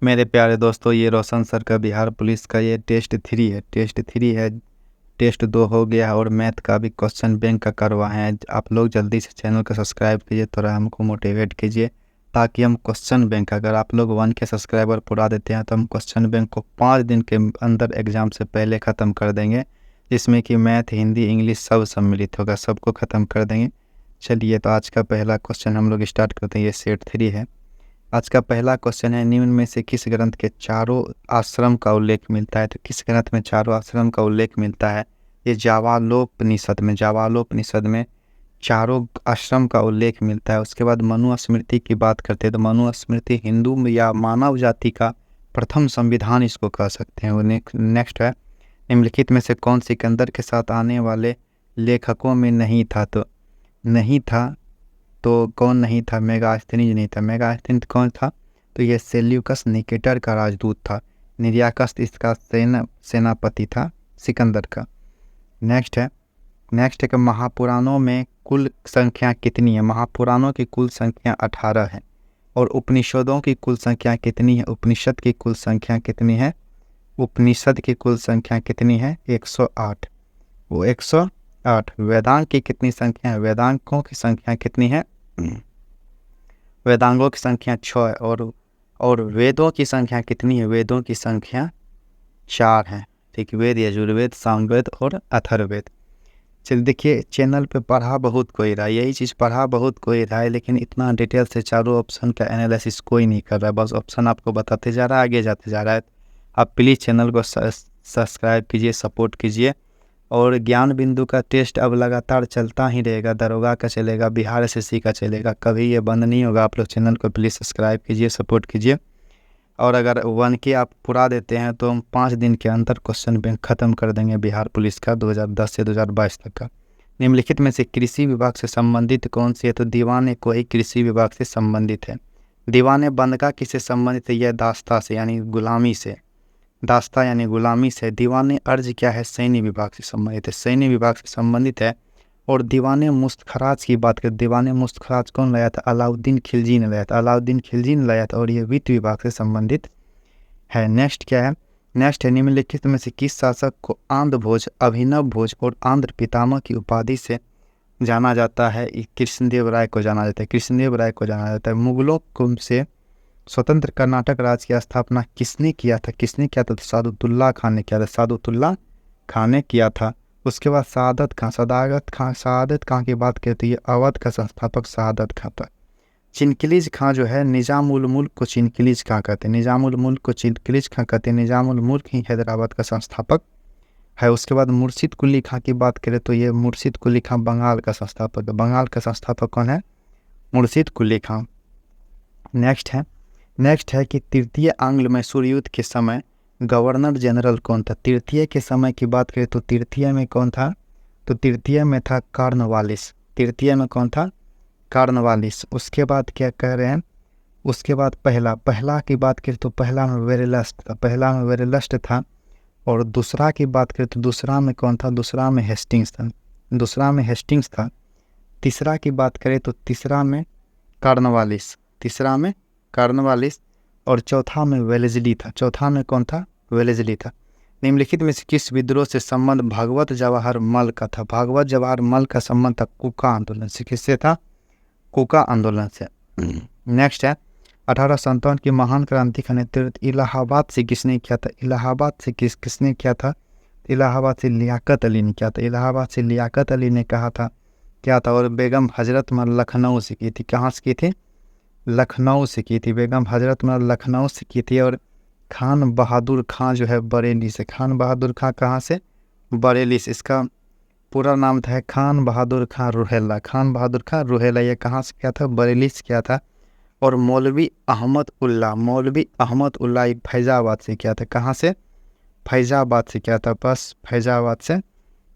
मेरे प्यारे दोस्तों, ये रोशन सर का बिहार पुलिस का ये टेस्ट 3 है। टेस्ट 2 हो गया और मैथ का भी क्वेश्चन बैंक का करवाए हैं। आप लोग जल्दी से चैनल को सब्सक्राइब कीजिए, थोड़ा हमको मोटिवेट कीजिए ताकि हम क्वेश्चन बैंक, अगर आप लोग 1K सब्सक्राइबर पूरा देते हैं तो हम क्वेश्चन बैंक को 5 दिन के अंदर एग्ज़ाम से पहले ख़त्म कर देंगे, जिसमें कि मैथ, हिंदी, इंग्लिश सब सम्मिलित होगा, सबको ख़त्म कर देंगे। चलिए, तो आज का पहला क्वेश्चन हम लोग स्टार्ट करते हैं। ये सेट 3 है। आज का पहला क्वेश्चन है, निम्न में से किस ग्रंथ के चारों आश्रम का उल्लेख मिलता है? तो किस ग्रंथ में चारों आश्रम का उल्लेख मिलता है? ये जावालोपनिषद में चारों आश्रम का उल्लेख मिलता है। उसके बाद मनुस्मृति की बात करते हैं तो मनुस्मृति हिंदू या मानव जाति का प्रथम संविधान इसको कह सकते हैं। वो नेक्स्ट है, निम्नलिखित में से कौन सिकंदर के साथ आने वाले लेखकों में नहीं था? तो कौन नहीं था? मेगास्थनीज नहीं था। मेगास्थनीज कौन था? तो ये सेल्यूकस निकेटर का राजदूत था। निर्याकस इसका सेनापति था सिकंदर का। नेक्स्ट है कि महापुराणों में कुल संख्या कितनी है? महापुराणों की कुल संख्या 18 है। और उपनिषदों की कुल संख्या कितनी है? उपनिषद की कुल संख्या कितनी है? उपनिषद की कुल संख्या कितनी है? 108। वो 108। वेदांग की कितनी संख्या है? वेदांगों की संख्या कितनी है? वेदांगों की संख्या 6 है। और वेदों की संख्या कितनी है? वेदों की संख्या 4 है। ठीक, वेद, यजुर्वेद, सामवेद और अथर्ववेद। चलिए, देखिए, चैनल पे पढ़ा बहुत कोई रहा है, यही चीज़ पढ़ा बहुत कोई रहा है, लेकिन इतना डिटेल से चारों ऑप्शन का एनालिसिस कोई नहीं कर रहा है। बस ऑप्शन आपको बताते जा रहा है, आगे जाते जा रहा है। आप प्लीज़ चैनल को सब्सक्राइब कीजिए, सपोर्ट कीजिए। और ज्ञान बिंदु का टेस्ट अब लगातार चलता ही रहेगा। दरोगा का चलेगा, बिहार एसएससी का चलेगा, कभी ये बंद नहीं होगा। आप लोग चैनल को प्लीज़ सब्सक्राइब कीजिए, सपोर्ट कीजिए। और अगर 1K आप पूरा देते हैं तो हम 5 दिन के अंदर क्वेश्चन बैंक ख़त्म कर देंगे बिहार पुलिस का 2010 से 2022 तक का। निम्नलिखित में से कृषि विभाग से संबंधित कौन सी है? तो दीवाने कोई कृषि विभाग से संबंधित है। दीवाने बंदगा किससे संबंधित है? यह दास्ता से यानी गुलामी से। दास्ता यानी गुलामी से। दीवाने अर्ज क्या है? सैन्य विभाग से संबंधित है, सैन्य विभाग से संबंधित है। और दीवाने मुस्तखराज की बात करें, दीवाने मुस्तखराज कौन लाया था? अलाउद्दीन खिलजी ने लाया था, अलाउद्दीन खिलजी ने लाया था। और ये वित्त विभाग से संबंधित है। नेक्स्ट क्या है? नेक्स्ट है, निम्नलिखित में से किस शासक को आंध्र भोज, अभिनव भोज और आंध्र पितामह की उपाधि से जाना जाता है? कृष्णदेव राय को जाना जाता है, कृष्णदेव राय को जाना जाता है। मुगलों को से स्वतंत्र कर्नाटक राज्य की स्थापना किसने किया था? किसने किया था? तो सादुतुल्लाह खान ने किया था, सादुतुल्लाह खान ने किया था। उसके बाद शहादत खां की बात करें तो ये अवध का संस्थापक शहादत खां था। चिनकिलीज खां जो है, निजामुल मुल्क को चिनकिलीज खां कहते हैं, निजामुल मुल्क को चिनकिलीज खां कहते हैं। निजामुल मुल्क ही हैदराबाद का संस्थापक है। उसके बाद मुर्शिद कुली खां की बात करें तो ये मुर्शिद कुली खां बंगाल का संस्थापक है। बंगाल का संस्थापक कौन है? मुर्शिद कुली खां। नेक्स्ट है कि तृतीय आंग्ल मैसूर युद्ध के समय गवर्नर जनरल कौन था? तृतीय के समय की बात करें तो तृतीय में कौन था? तो तृतीय में था कॉर्नवालिस। तृतीय में कौन था? कॉर्नवालिस। उसके बाद क्या कह रहे हैं? उसके बाद पहला की बात करें तो पहला में वेरेलस्ट था। और दूसरा की बात करें तो दूसरा में कौन था? दूसरा में हेस्टिंग्स था। तीसरा की बात करें तो तीसरा में कॉर्नवालिस। और चौथा में वेलेस्ली था। चौथा में कौन था? वेलेस्ली था। निम्नलिखित में से किस विद्रोह से संबंध भागवत जवाहर मल का था? भागवत जवाहर मल का संबंध था कुका आंदोलन से। किससे था? कुका आंदोलन से। नेक्स्ट है, 1857 की महान क्रांति का नेतृत्व इलाहाबाद से किसने किया था? इलाहाबाद से किसने किया था? इलाहाबाद से लियाकत अली ने किया था। इलाहाबाद से लियाकत अली ने कहा था क्या था? और बेगम हजरत महल लखनऊ से की थी। कहाँ से की थी? लखनऊ से की थी। बेगम हजरत महल लखनऊ से की थी। और खान बहादुर खां जो है बरेली से। खान बहादुर खां कहाँ से? बरेली से। इसका पूरा नाम था खान बहादुर खां रुहेला। खान बहादुर खां रुहेला। ये कहाँ से किया था? बरेली से किया था। और मौलवी अहमद उल्ला फैजाबाद से किया था। कहाँ से? फैजाबाद से किया था। बस फैजाबाद से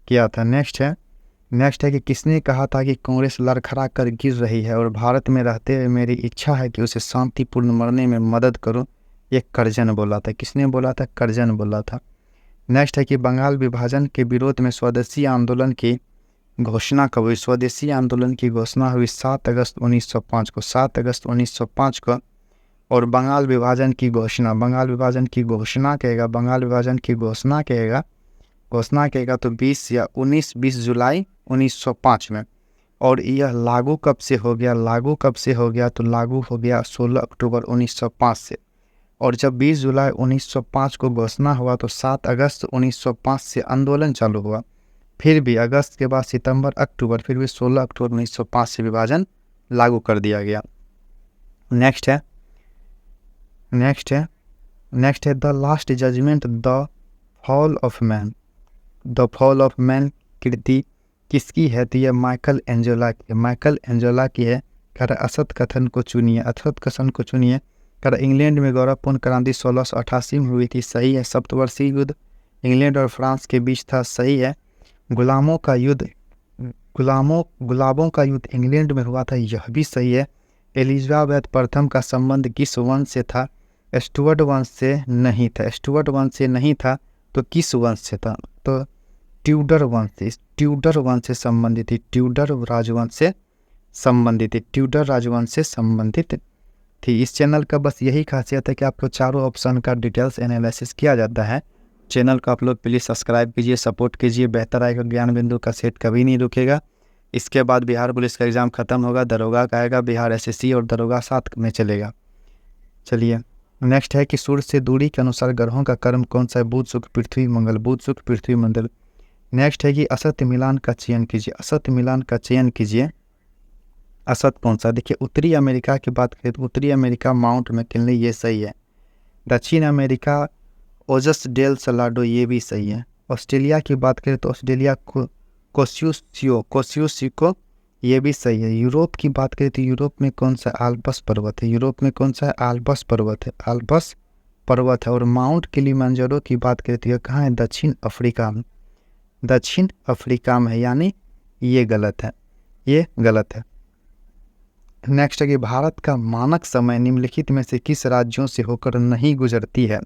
किया था। नेक्स्ट है कि किसने कहा था कि कांग्रेस लड़खड़ा कर गिर रही है और भारत में रहते हुए मेरी इच्छा है कि उसे शांतिपूर्ण मरने में मदद करूं? ये कर्जन बोला था। किसने बोला था? कर्जन बोला था। नेक्स्ट है कि बंगाल विभाजन के विरोध में स्वदेशी आंदोलन की घोषणा कब हुई? स्वदेशी आंदोलन की घोषणा हुई 7 अगस्त 1905 को। 7 अगस्त 1905 को। और बंगाल विभाजन की घोषणा, बंगाल विभाजन की घोषणा कहेगा, बंगाल विभाजन की घोषणा कहेगा, घोषणा कहेगा तो 20 जुलाई 1905 में। और यह लागू कब से हो गया, लागू कब से हो गया तो लागू हो गया 16 अक्टूबर 1905 से। और जब 20 जुलाई 1905 को घोषणा हुआ तो 7 अगस्त 1905 से आंदोलन चालू हुआ। फिर भी अगस्त के बाद सितंबर अक्टूबर, फिर भी 16 अक्टूबर 1905 से विभाजन लागू कर दिया गया। नेक्स्ट है the last judgment the fall of man. The fall of man कृति किसकी है तो यह माइकल एंजेला की, माइकल एंजेला की है। कह रहा असत कथन को चुनिए, असत कथन को चुनिए। कह रहा इंग्लैंड में गौरवपूर्ण क्रांति 1688 में हुई थी, सही है। सप्तवर्षीय युद्ध इंग्लैंड और फ्रांस के बीच था, सही है। गुलामों का युद्ध, गुलाबों का युद्ध इंग्लैंड में हुआ था, यह भी सही है। एलिजाबेथ प्रथम का संबंध किस वंश से था, स्टुअर्ट वंश से नहीं था, स्टुअर्ट वंश से नहीं था तो किस वंश से था तो ट्यूडर वंश से, ट्यूडर वंश से संबंधित थी, ट्यूडर राजवंश से संबंधित थी, ट्यूडर राजवंश से संबंधित थी। इस चैनल का बस यही खासियत है कि आपको चारों ऑप्शन का डिटेल्स एनालिसिस किया जाता है। चैनल को आप लोग प्लीज़ सब्सक्राइब कीजिए, सपोर्ट कीजिए, बेहतर आएगा। ज्ञान बिंदु का सेट कभी नहीं रुकेगा। इसके बाद बिहार पुलिस का एग्ज़ाम खत्म होगा, दरोगा का आएगा, बिहार एसएससी और दरोगा साथ में चलेगा। चलिए नेक्स्ट है कि सूर्य से दूरी के अनुसार ग्रहों का क्रम कौन सा है, बुध शुक्र पृथ्वी मंगल, बुध शुक्र पृथ्वी मंगल। नेक्स्ट है कि असत्य मिलान का चयन कीजिए, असत्य मिलान का चयन कीजिए। असत कौन सा, देखिए उत्तरी अमेरिका की बात करें तो उत्तरी अमेरिका माउंट मैकिनले, ये सही है। दक्षिण अमेरिका ओजस डेल सलाडो, ये भी सही है। ऑस्ट्रेलिया की बात करें तो ऑस्ट्रेलिया कोस्यूसिको, ये भी सही है। यूरोप की बात करें तो यूरोप में कौन सा आल्प्स पर्वत है, यूरोप में कौन सा आल्प्स पर्वत है, आल्प्स पर्वत है। और माउंट किलिमंजारो की बात करें तो यह कहाँ है, दक्षिण अफ्रीका में, दक्षिण अफ्रीका में है, यानी ये गलत है, ये गलत है। नेक्स्ट है कि भारत का मानक समय निम्नलिखित में से किस राज्यों से होकर नहीं गुजरती है,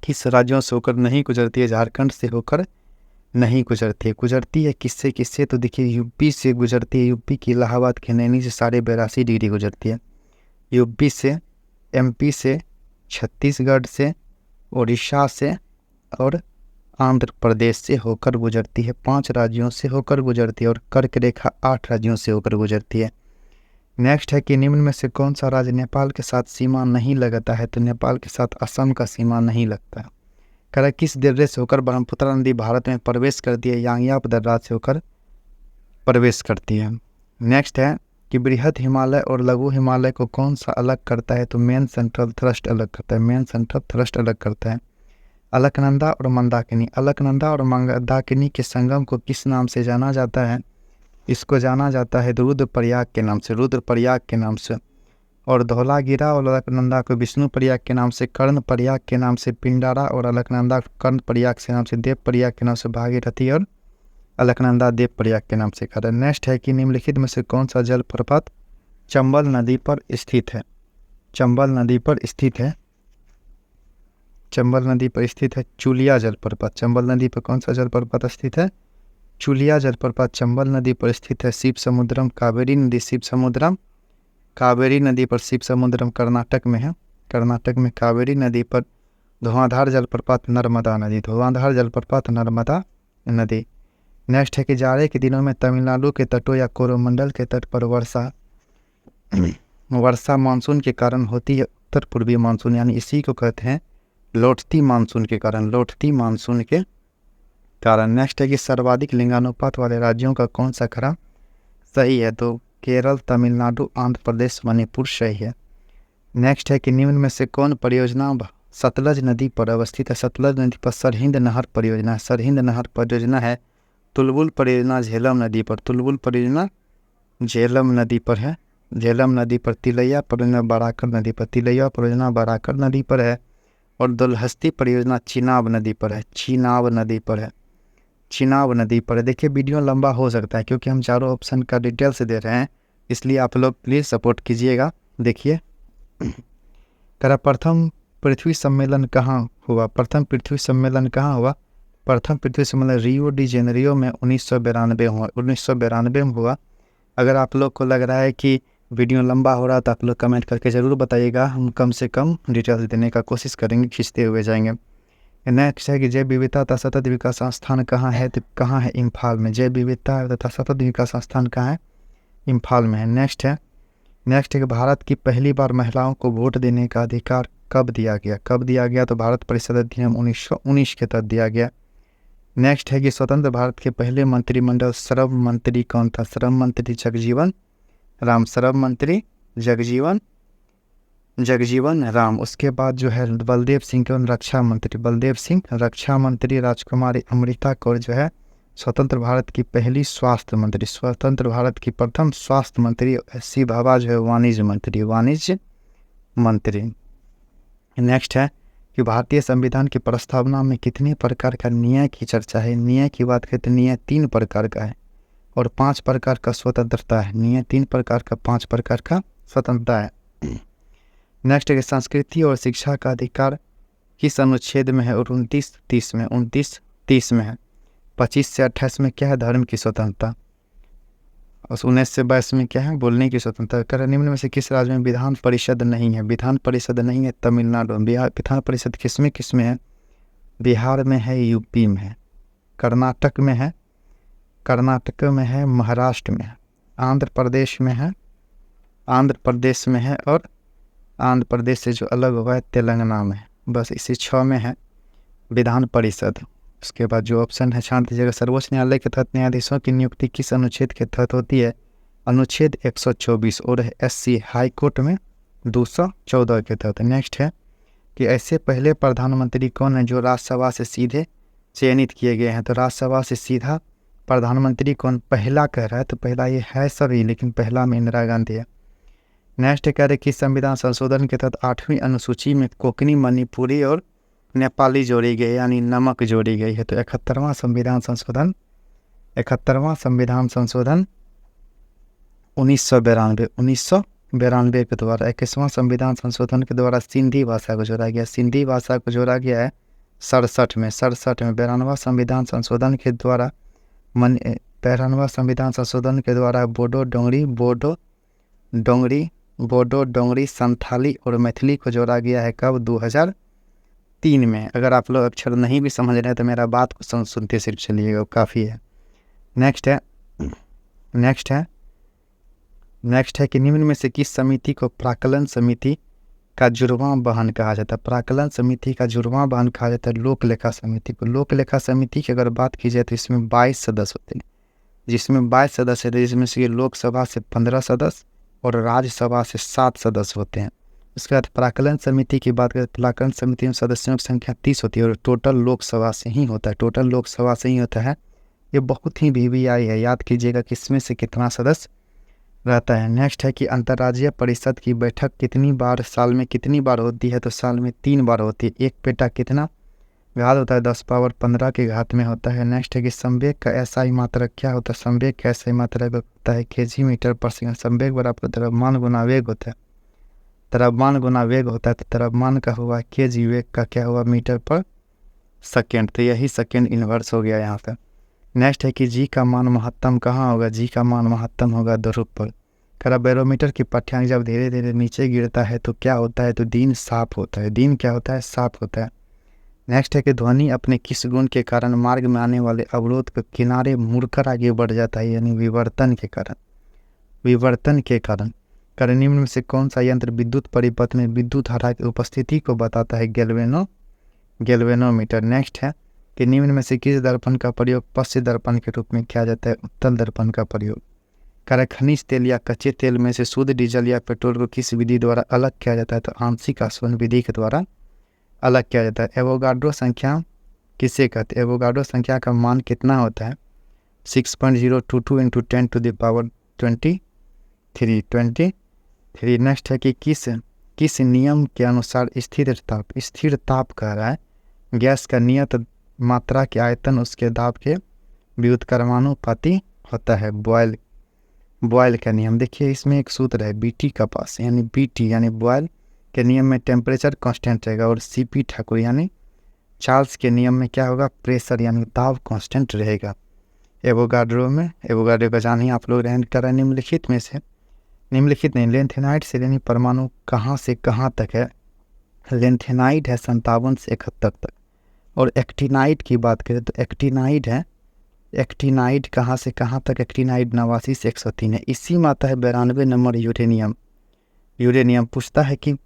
किस राज्यों से होकर नहीं गुजरती है, झारखंड से होकर नहीं गुजरती है। गुजरती है किससे किससे तो देखिए यूपी से गुजरती है, यूपी की इलाहाबाद के नैनी से 82.5 डिग्री गुजरती है, यूपी से, एमपी से, छत्तीसगढ़ से, उड़ीसा से और आंध्र प्रदेश से होकर गुजरती है। 5 राज्यों से होकर गुजरती है और कर्क रेखा 8 राज्यों से होकर गुजरती है। नेक्स्ट है कि निम्न में से कौन सा राज्य नेपाल के साथ सीमा नहीं लगता है तो नेपाल के साथ असम का सीमा नहीं लगता है। कह रहा किस दर्रे से होकर ब्रह्मपुत्र नदी भारत में प्रवेश करती है, यांगयाप दर्रा से होकर प्रवेश करती है। नेक्स्ट है कि बृहद हिमालय और लघु हिमालय को कौन सा अलग करता है तो मेन सेंट्रल थ्रस्ट अलग करता है, मेन सेंट्रल थ्रस्ट अलग करता है। अलकनंदा और मंदाकिनी, अलकनंदा और मंदाकिनी के संगम को किस नाम से जाना जाता है, इसको जाना जाता है रुद्रप्रयाग के नाम से, रुद्रप्रयाग के नाम से। और धौलागिरा और अलकनंदा को विष्णु प्रयाग के नाम से, कर्ण प्रयाग के नाम से पिंडारा और अलकनंदा कर्ण प्रयाग के नाम से, देव प्रयाग के नाम से भागीरथी और अलकनंदा देव प्रयाग के नाम से कर। नेक्स्ट है कि निम्नलिखित में से कौन सा जलप्रपात चंबल नदी पर स्थित है, चंबल नदी पर स्थित है, चंबल नदी पर स्थित है चुलिया जलप्रपात। चंबल नदी पर कौन सा जलप्रपात स्थित है, चुलिया जलप्रपात चंबल नदी पर स्थित है। शिव समुद्रम कावेरी नदी, शिव समुद्रम कावेरी नदी पर, शिव समुद्रम कर्नाटक में है, कर्नाटक में कावेरी नदी पर। धुआंधार जलप्रपात नर्मदा नदी, धुआंधार जलप्रपात नर्मदा नदी। नेक्स्ट है कि जाड़े के दिनों में तमिलनाडु के तटों या कोरोमंडल के तट पर वर्षा मानसून के कारण होती है, उत्तर पूर्वी मानसून, यानी इसी को कहते हैं लौटती मानसून के कारण, लौटती मानसून के कारण। नेक्स्ट है कि सर्वाधिक लिंगानुपात वाले राज्यों का कौन सा क्रम सही है तो केरल, तमिलनाडु, आंध्र प्रदेश, मणिपुर सही है। नेक्स्ट है कि निम्न में से कौन परियोजना सतलज नदी पर अवस्थित है, सतलज नदी पर सरहिंद नहर परियोजना है, सरहिंद नहर परियोजना है। तुलबुल परियोजना झेलम नदी पर, तुलबुल परियोजना झेलम नदी पर है, झेलम नदी पर। तिलैया परियोजना बराकर नदी पर, तिलैया परियोजना बराकर नदी पर है। और दुलहस्ती परियोजना चिनाब नदी पर है, चिनाब नदी पर है, चिनाब नदी पर है। देखिए वीडियो लंबा हो सकता है क्योंकि हम चारों ऑप्शन का डिटेल से दे रहे हैं, इसलिए आप लोग प्लीज़ सपोर्ट कीजिएगा। देखिए करा प्रथम पृथ्वी सम्मेलन कहाँ हुआ, प्रथम पृथ्वी सम्मेलन कहाँ हुआ, प्रथम पृथ्वी सम्मेलन रियो डी जेनेरियो में 1992 हुआ, 1992 में हुआ। अगर आप लोग को लग रहा है कि वीडियो लंबा हो रहा तो आप लोग कमेंट करके ज़रूर बताइएगा, हम कम से कम डिटेल्स देने का कोशिश करेंगे, खींचते हुए जाएंगे। नेक्स्ट है कि जैव विविधता तथा सतत विकास संस्थान कहाँ है, तो कहाँ है, इम्फाल में। जैव विविधता तथा सतत विकास संस्थान कहाँ है, इम्फाल में है। नेक्स्ट है कि भारत की पहली बार महिलाओं को वोट देने का अधिकार कब दिया गया, तो भारत परिषद अधिनियम 1919 के तहत दिया गया। नेक्स्ट है कि स्वतंत्र भारत के पहले मंत्रिमंडल श्रम मंत्री कौन था, श्रम मंत्री जगजीवन राम, श्रम मंत्री जगजीवन राम। उसके बाद जो है बलदेव सिंह कौन, रक्षा मंत्री राजकुमारी अमृता कौर जो है स्वतंत्र भारत की पहली स्वास्थ्य मंत्री, स्वतंत्र भारत की प्रथम स्वास्थ्य मंत्री। एस.सी. भाभा जो है वाणिज्य मंत्री। नेक्स्ट है कि भारतीय संविधान की प्रस्तावना में कितने प्रकार का न्याय की चर्चा है। न्याय की बात करते हैं, न्याय 3 प्रकार का है और 5 प्रकार का स्वतंत्रता है। न्याय 3 प्रकार का, 5 प्रकार का स्वतंत्रता है। नेक्स्ट है कि संस्कृति और शिक्षा का अधिकार किस अनुच्छेद में है, और 29-30 में, 29-30 में है। 25 से 28 में क्या है, धर्म की स्वतंत्रता। और 19 से 22 में क्या है, बोलने की स्वतंत्रता। कर निम्न में से किस राज्य में विधान परिषद नहीं है, विधान परिषद नहीं है तमिलनाडु में। विधान परिषद किस में है, बिहार में है, यूपी में है, कर्नाटक में है, महाराष्ट्र में है, आंध्र प्रदेश में है, और आंध्र प्रदेश से जो अलग हुआ है तेलंगाना में। बस इसी 6 में है विधान परिषद। उसके बाद जो ऑप्शन है छांट दीजिएगा। सर्वोच्च न्यायालय के तहत न्यायाधीशों की नियुक्ति किस अनुच्छेद के तहत होती है, अनुच्छेद 124, और एससी हाई कोर्ट में 214 के तहत। नेक्स्ट है कि ऐसे पहले प्रधानमंत्री कौन है जो राज्यसभा से सीधे चयनित किए गए हैं, तो राज्यसभा से सीधा प्रधानमंत्री कौन, पहला कह रहा है, तो पहला ये है सभी, लेकिन पहला में इंदिरा गांधी है। नेक्स्ट कह रहे कि संविधान संशोधन के तहत 8वीं अनुसूची में कोंकणी, मणिपुरी और नेपाली जोड़ी गई, यानी नमक जोड़ी गई है। तो 71वां संविधान संशोधन 1992 के द्वारा, 21वां संविधान संशोधन के द्वारा सिंधी भाषा को जोड़ा गया, है 67 में। 92वां संविधान संशोधन के द्वारा 93वां संविधान संशोधन के द्वारा बोडो, डोंगरी, संथाली और मैथिली को जोड़ा गया है कब, 2003 में। अगर आप लोग अक्षर नहीं भी समझ रहे हैं तो मेरा बात को सुनते सिर्फ चलिएगा, काफ़ी है। नेक्स्ट है कि निम्न में से किस समिति को प्राक्कलन समिति का जुर्मां बहन कहा जाता है। प्राक्कलन समिति का जुर्मां बहन कहा जाता है लोक लेखा समिति को। लोक लेखा समिति की अगर बात की जाए तो इसमें 22 सदस्य होते हैं, जिसमें 22 सदस्य थे, जिसमें से लोकसभा से 15 सदस्य और राज्यसभा से 7 सदस्य होते हैं। उसके बाद प्राक्कलन समिति की बात करें, प्राक्कलन समिति में सदस्यों की संख्या 30 होती है और टोटल लोकसभा से ही होता है, ये बहुत ही वीवीआई है, याद कीजिएगा कि इसमें से कितना सदस्य रहता है। नेक्स्ट है कि अंतर्राज्यीय परिषद की बैठक साल में कितनी बार होती है, तो साल में 3 बार होती है। एक पेटा कितना घात होता है, 10 पावर 15 के घात में होता है। नेक्स्ट है कि संवेग का एसआई मात्रक क्या होता है, संवेग का एसआई मात्रक होता है kg मीटर पर सेकंड। संवेग बराबर द्रव्यमान गुना वेग होता है, द्रव्यमान गुना वेग होता है, तो द्रव्यमान का हुआ kg, वेग का क्या हुआ, मीटर पर सेकेंड, तो यही सेकेंड इन्वर्स हो गया यहाँ पर। नेक्स्ट है कि जी का मान महत्तम कहाँ होगा, जी का मान महत्तम होगा ध्रुव पर। करा बैरोमीटर की पट्टियाँ जब धीरे धीरे नीचे गिरता है तो क्या होता है, तो दिन साफ होता है, दिन क्या होता है, साफ होता है। नेक्स्ट है कि ध्वनि अपने किस गुण के कारण मार्ग में आने वाले अवरोध के किनारे मुड़कर आगे बढ़ जाता है, यानी विवर्तन के कारण। कारण निम्न में से कौन सा यंत्र विद्युत परिपथ में विद्युत धारा की उपस्थिति को बताता है, गैल्वेनोमीटर। नेक्स्ट है कि निम्न में से किस दर्पण का प्रयोग पश्च दर्पण के रूप में किया जाता है, उत्तल दर्पण का प्रयोग। कारण खनिज तेल या कच्चे तेल में से शुद्ध डीजल या पेट्रोल को किस विधि द्वारा अलग किया जाता है, तो आंशिक आसवन विधि के द्वारा अलग किया जाता है। एवोगाड्रो संख्या किसे कहते हैं, एवोगाड्रो संख्या का मान कितना होता है, 6.022 × 10⁻23। नेक्स्ट है कि किस नियम के अनुसार स्थिर ताप कह रहा है, गैस का नियत मात्रा के आयतन उसके दाब के व्युत्क्रमानुपाती होता है, बॉयल का नियम। देखिए इसमें एक सूत्र है बीटी का पास, यानी बीटी यानी बॉयल के नियम में टेम्परेचर कांस्टेंट रहेगा, और सीपी ठाकुर यानी चार्ल्स के नियम में क्या होगा, प्रेशर यानी दाब कांस्टेंट रहेगा। एवोगाड्रो का जान ही आप लोग रहन कर निम्नलिखित में से निम्नलिखित नहीं, लेंथेनाइट श्रेणी परमाणु कहाँ से कहाँ तक है? लेंथेनाइट है 57 से 71 तक। और एक्टिनाइट की बात करें तो एक्टिनाइट है, एक्टिनाइट कहाँ से कहाँ तक? एक्टिनाइट 89 से 103 है। इसी में आता है 92 नंबर यूरेनियम। यूरेनियम पूछता है कि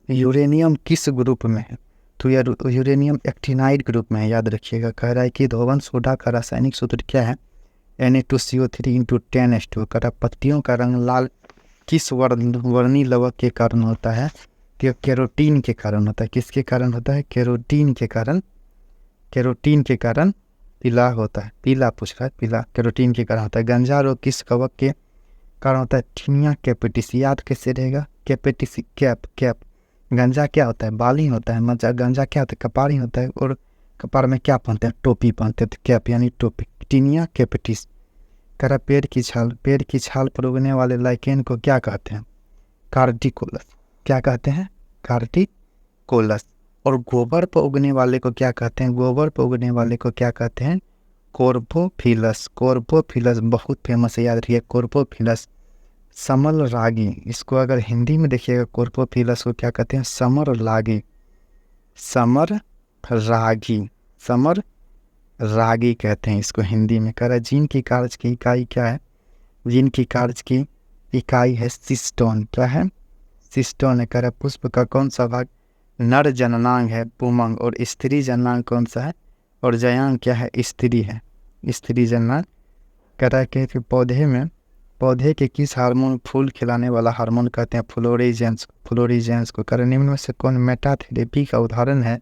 यूरेनियम किस ग्रुप में है, तो यह यूरेनियम एक्टिनाइट ग्रुप में है, याद रखिएगा। कह रहा है कि धोवन सोडा का रासायनिक सूत्र क्या है? Na2CO3 × 10H2। कह रहा पत्तियों का रंग लाल किस वर्णी लवक के कारण होता है? कि केरोटीन के कारण होता है। किसके कारण होता है? केरोटीन के कारण। केरोटीन के कारण पीला होता है, पीला पूछ रहा है, पीला केरोटीन के कारण होता है। गंजा रोग किस कवक के कारण होता है? ठीनिया कैपिटिस। याद कैसे रहेगा? Capitis cap, cap. गंजा क्या होता है? बाली होता है। मजा गंजा क्या होता है? कपारी होता है। और कपार में क्या पहनते हैं? टोपी पहनते हैं, तो कैप यानी टोपी। Tinea capitis. करा पेड़ की छाल, पेड़ की छाल पर उगने वाले लाइकेन को क्या कहते हैं? कार्टिकोलस। क्या कहते हैं? कार्टिकोलस। और गोबर पर उगने वाले को क्या कहते हैं? गोबर पर उगने वाले को क्या कहते हैं? कोर्बोफिलस। कोर्बोफिलस बहुत फेमस है, याद रखिए कोर्बोफिलस। समर रागी, इसको अगर हिंदी में देखिएगा कोर्बोफिलस को क्या कहते हैं? समर रागी। समर रागी, समर रागी कहते हैं इसको हिंदी में। कह रहा जीन की कार्य की इकाई क्या है? जीन की कार्य की इकाई है सिस्टोन। क्या है? सिस्टोन है। कह रहा पुष्प का कौन सा भाग नर जननांग है? पुमंग। और स्त्री जननांग कौन सा है? और जयांग क्या है? स्त्री है, स्त्री जननांग। कह रहा है कि पौधे में, पौधे के किस हार्मोन फूल खिलाने वाला हार्मोन कहते हैं? फ्लोरिजेंस। फ्लोरिजेंस को। कह रहा निम्न में से कौन मेटाथेरेपी का उदाहरण है?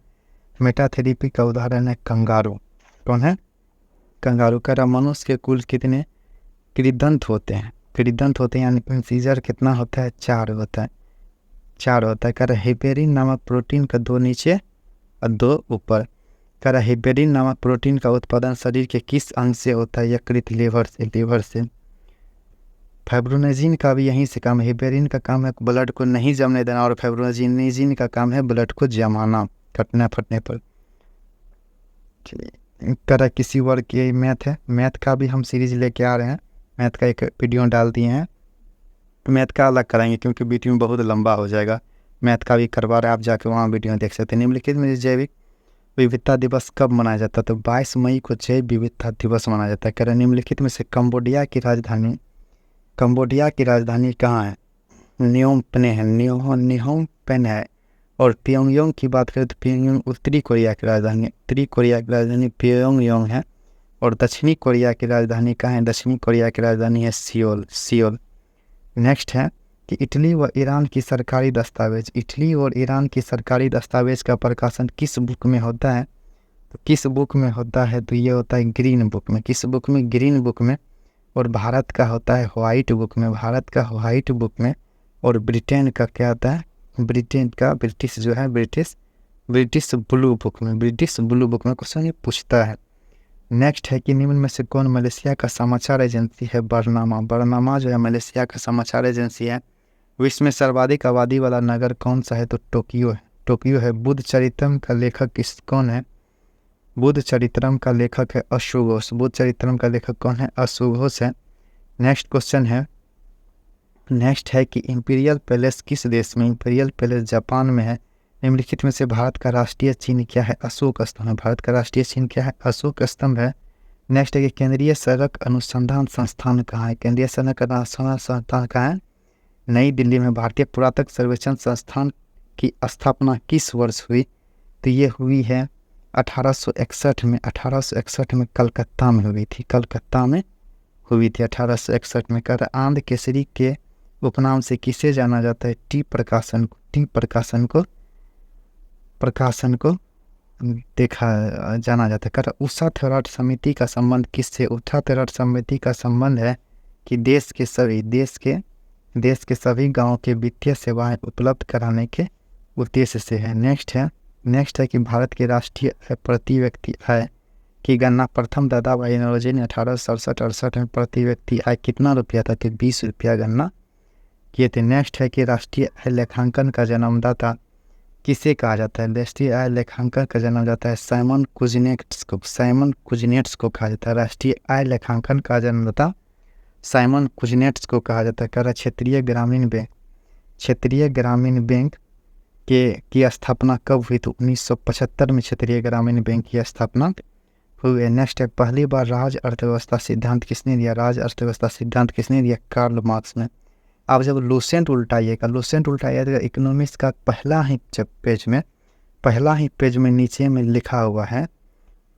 मेटाथेरेपी का उदाहरण है कंगारू। कौन है? कंगारू। कह रहा मनुष्य के कुल कितने कृदंत होते हैं? कृदंत होते हैं यानी इंसीजर कितना होता है? 4 होता है, 4 होता है। कह रहा हेपेरिन नामक प्रोटीन का 2 नीचे और 2 ऊपर। कह रहा हेपेरिन नामक प्रोटीन का उत्पादन शरीर के किस अंग से होता है? यकृत, लीवर से, लीवर से। फाइब्रोनेजिन का भी यहीं से काम है। हेपेरिन का काम है ब्लड को नहीं जमने देना, और फाइब्रोनेजिन का काम है ब्लड को जमाना, कटने फटने पर। कह रहा किसी वर्ग की मैथ है, मैथ का भी हम सीरीज लेके आ रहे हैं, मैथ का एक वीडियो डाल दिए हैं। मैथ का अलग कराएंगे क्योंकि वीडियो बहुत लंबा हो जाएगा। मैथ का भी करवा रहे हैं, आप जाके वहाँ वीडियो देख सकते हैं। निम्नलिखित में जैविक विविधता दिवस कब मनाया जाता है? तो 22 मई को जैव विविधता दिवस मनाया जाता है। कह रहे निम्नलिखित में से कंबोडिया की राजधानी, कंबोडिया की राजधानी कहाँ है? न्योम पेन है, न्योम पेन है। और प्योंगयांग की बात करें तो प्योंगयांग उत्तरी कोरिया की राजधानी, उत्तरी कोरिया की राजधानी प्योंगयांग है। और दक्षिणी कोरिया की राजधानी कहाँ है? दक्षिणी कोरिया की राजधानी है सियोल, सियोल। नेक्स्ट है कि इटली व ईरान की सरकारी दस्तावेज, इटली और ईरान की सरकारी दस्तावेज का प्रकाशन किस बुक में होता है? तो किस बुक में होता है? तो ये होता है ग्रीन बुक में। किस बुक में? ग्रीन बुक में। और भारत का होता है व्हाइट बुक में, भारत का व्हाइट बुक में। और ब्रिटेन का क्या होता है? ब्रिटेन का, ब्रिटिश जो है, ब्रिटिश ब्लू बुक में, ब्रिटिश ब्लू बुक में क्वेश्चन ये पूछता है। नेक्स्ट है कि निम्न में से कौन मलेशिया का समाचार एजेंसी है? बरनामा। बरनामा जो है मलेशिया का समाचार एजेंसी है। विश्व में सर्वाधिक आबादी वाला नगर कौन सा है? तो टोक्यो है, टोक्यो है। बुद्ध चरित्रम का लेखक किस कौन है? बुद्ध चरित्रम का लेखक है अशुघोष। बुद्ध चरित्रम का लेखक कौन है? अशुघोष है। नेक्स्ट क्वेश्चन है, नेक्स्ट है कि इंपीरियल पैलेस किस देश में? इंपीरियल पैलेस जापान में है। निम्नलिखित में से भारत का राष्ट्रीय चिन्ह क्या है? अशोक स्तंभ है। भारत का राष्ट्रीय चिन्ह क्या है? अशोक स्तंभ है। नेक्स्ट है कि केंद्रीय सड़क अनुसंधान संस्थान कहाँ है? केंद्रीय सड़क अनुसंधान संस्थान कहाँ है? नई दिल्ली में। भारतीय पुरातत्व सर्वेक्षण संस्थान की स्थापना किस वर्ष हुई? तो ये हुई है 1861 में। 1861 में कलकत्ता में हुई थी, कलकत्ता में हुई थी 1861 में। कर आंध्र केसरी के उपनाम से किसे जाना जाता है? टी प्रकाशन को, टी प्रकाशन को, प्रकाशन को देखा जाना जाता है। कर उषा थेराट समिति का संबंध किससे? उषा थेराट समिति का संबंध है कि देश के सभी गांवों के वित्तीय सेवाएं उपलब्ध कराने के उद्देश्य से है। नेक्स्ट है कि भारत के राष्ट्रीय आय प्रति व्यक्ति आय की गणना प्रथम दादाभाई नौरोजी ने 1867-68 में प्रति व्यक्ति आय कितना रुपया था? कि 20 रुपया गणना किए थे। नेक्स्ट है कि राष्ट्रीय आय लेखांकन का जन्मदाता किसे कहा जाता है? राष्ट्रीय आय लेखांकन का जन्मदाता है साइमन कुजनेट्स को, साइमन कुजनेट्स को कहा जाता है। राष्ट्रीय आय लेखांकन का जन्मदाता साइमन कुजनेट्स को कहा जाता है। कह रहा है क्षेत्रीय ग्रामीण बैंक की स्थापना कब हुई? तो 1975 में क्षेत्रीय ग्रामीण बैंक की स्थापना हुई है। नेक्स्ट है, पहली बार राज अर्थव्यवस्था सिद्धांत किसने दिया? राज अर्थव्यवस्था सिद्धांत किसने दिया? कार्ल मार्क्स ने। आप जब लूसेंट उल्टाइएगा इकोनॉमिक्स का पहला ही पेज में नीचे में लिखा हुआ है,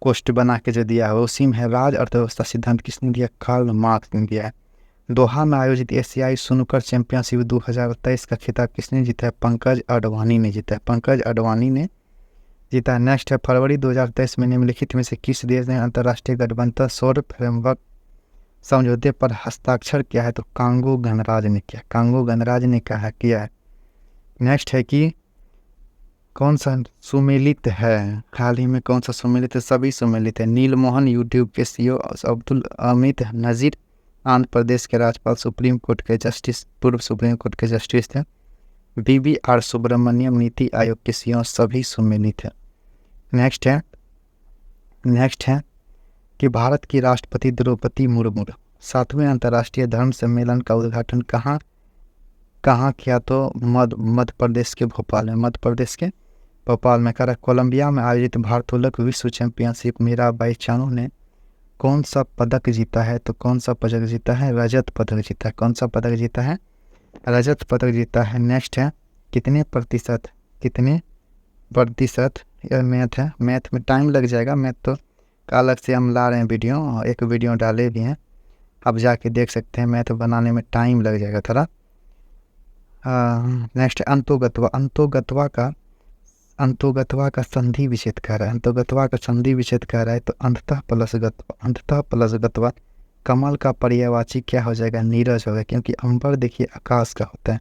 कोष्ट बना के जो दिया है उसी में है राज अर्थव्यवस्था सिद्धांत किसने दिया? कार्ल मार्क्स ने दिया है। दोहा में आयोजित एशियाई स्नूकर चैंपियनशिप 2023 का खिताब किसने जीता है? पंकज अडवाणी ने जीता है। नेक्स्ट है, फरवरी 2023 में निम्नलिखित में से किस देश ने अंतर्राष्ट्रीय गठबंधन सौर फ्रेमवर्क समझौते पर हस्ताक्षर किया है? तो कांगो गणराज्य ने किया है। नेक्स्ट है कि कौन सा सुमेलित है? हाल ही में कौन सा सुमेलित है? सभी सुमेलित है। नीलमोहन यूट्यूब के सीईओ, अब्दुल हमीद नजीर आंध्र प्रदेश के राज्यपाल, पूर्व सुप्रीम कोर्ट के जस्टिस थे। BBR सुब्रमण्यम नीति आयोग के सीईओ, सभी सुमेलित है। नेक्स्ट है कि भारत की राष्ट्रपति द्रौपदी मुर्मू 7वें अंतर्राष्ट्रीय धर्म सम्मेलन का उद्घाटन कहाँ किया? तो मध्य प्रदेश के भोपाल में करा। कोलंबिया में आयोजित भारोत्तोलक विश्व चैंपियनशिप मीराबाई चानू ने कौन सा पदक जीता है? तो कौन सा पदक जीता है? रजत पदक जीता है। कौन सा पदक जीता है? रजत पदक जीता है। नेक्स्ट है, कितने प्रतिशत यह मैथ है, मैथ में टाइम लग जाएगा, मैथ तो अलग से हम ला रहे हैं वीडियो, एक वीडियो डाले भी हैं, आप जाके देख सकते हैं। मैथ बनाने में टाइम लग जाएगा थोड़ा। नेक्स्ट है, अंतोगत्वा का संधि विच्छेद कह रहा है। तो अंततः प्लस गत्वा कमल का पर्यायवाची क्या हो जाएगा? नीरज होगा, क्योंकि अंबर देखिए आकाश का होता है।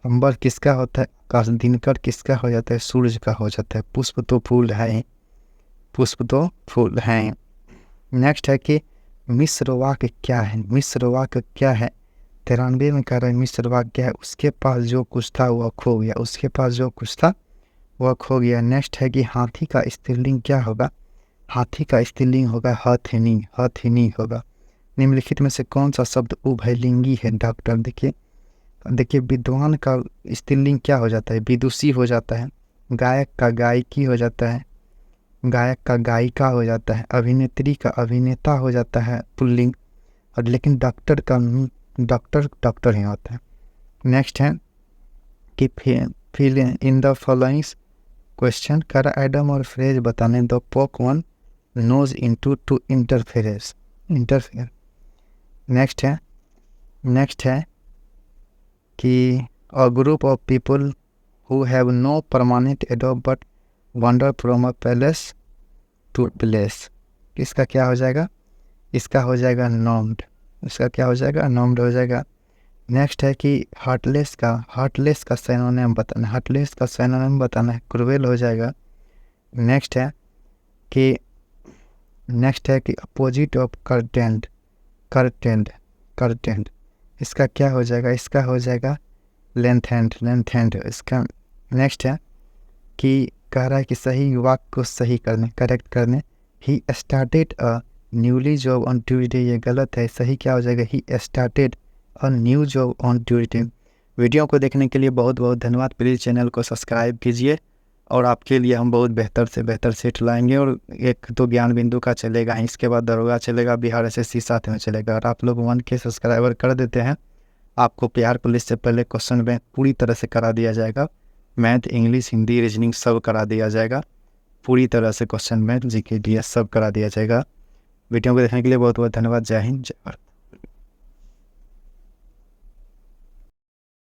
अंबर किसका होता है? आकाश। दिनकर किसका हो जाता है? सूरज का हो जाता है। पुष्प तो फूल है। नेक्स्ट है कि मिश्र वाक्य क्या है? 93 में कह रहा है मिश्र वाक्य क्या है? उसके पास जो कुछ था वह खो गया। नेक्स्ट है कि हाथी का स्त्रीलिंग क्या होगा? हाथी का स्त्रीलिंग होगा हथिनी होगा। निम्नलिखित में से कौन सा शब्द उभयलिंगी है? डॉक्टर। देखिए विद्वान का स्त्रीलिंग क्या हो जाता है? विदुषी हो जाता है। गायक का गायकी हो जाता है। गायक का गायिका हो जाता है। अभिनेत्री का अभिनेता हो जाता है पुल्लिंग, और लेकिन डॉक्टर का डॉक्टर ही होता है। नेक्स्ट है कि fill in the following question कर एडम और फ्रेज बताने। The poke one nose into to interfere. Next है कि a group of people who have no permanent एडोब but wander from a place to place. इसका क्या हो जाएगा? इसका हो जाएगा नॉर्म्ड। नॉर्म्ड हो जाएगा। नेक्स्ट है कि हार्टलेस का सिनोनिम बताना है। क्रूएल हो जाएगा। नेक्स्ट है कि अपोजिट ऑफ कर्टेंड। इसका क्या हो जाएगा? इसका हो जाएगा लेंथेंड। इसका नेक्स्ट है कि कह रहा है कि सही वाक्य को सही करने, करेक्ट करने। He started a newly job on Tuesday, ये गलत है। सही क्या हो जाएगा? He started a new job on Tuesday. Video को देखने के लिए बहुत बहुत धन्यवाद। प्लीज़ चैनल को सब्सक्राइब कीजिए, और आपके लिए हम बहुत बेहतर से बेहतर सेट लाएंगे। और एक तो ज्ञान बिंदु का चलेगा, इसके बाद दरोगा चलेगा, बिहार SSC साथ में चलेगा। और आप लोग 1K सब्सक्राइबर कर देते हैं, आपको बिहार पुलिस से पहले क्वेश्चन बैंक पूरी तरह से करा दिया जाएगा। मैथ, इंग्लिश, हिंदी, रीजनिंग सब करा दिया जाएगा पूरी तरह से। क्वेश्चन बैंक, GK DS सब करा दिया जाएगा। वीडियो को देखने के लिए बहुत बहुत धन्यवाद। जय हिंद, जय भारत।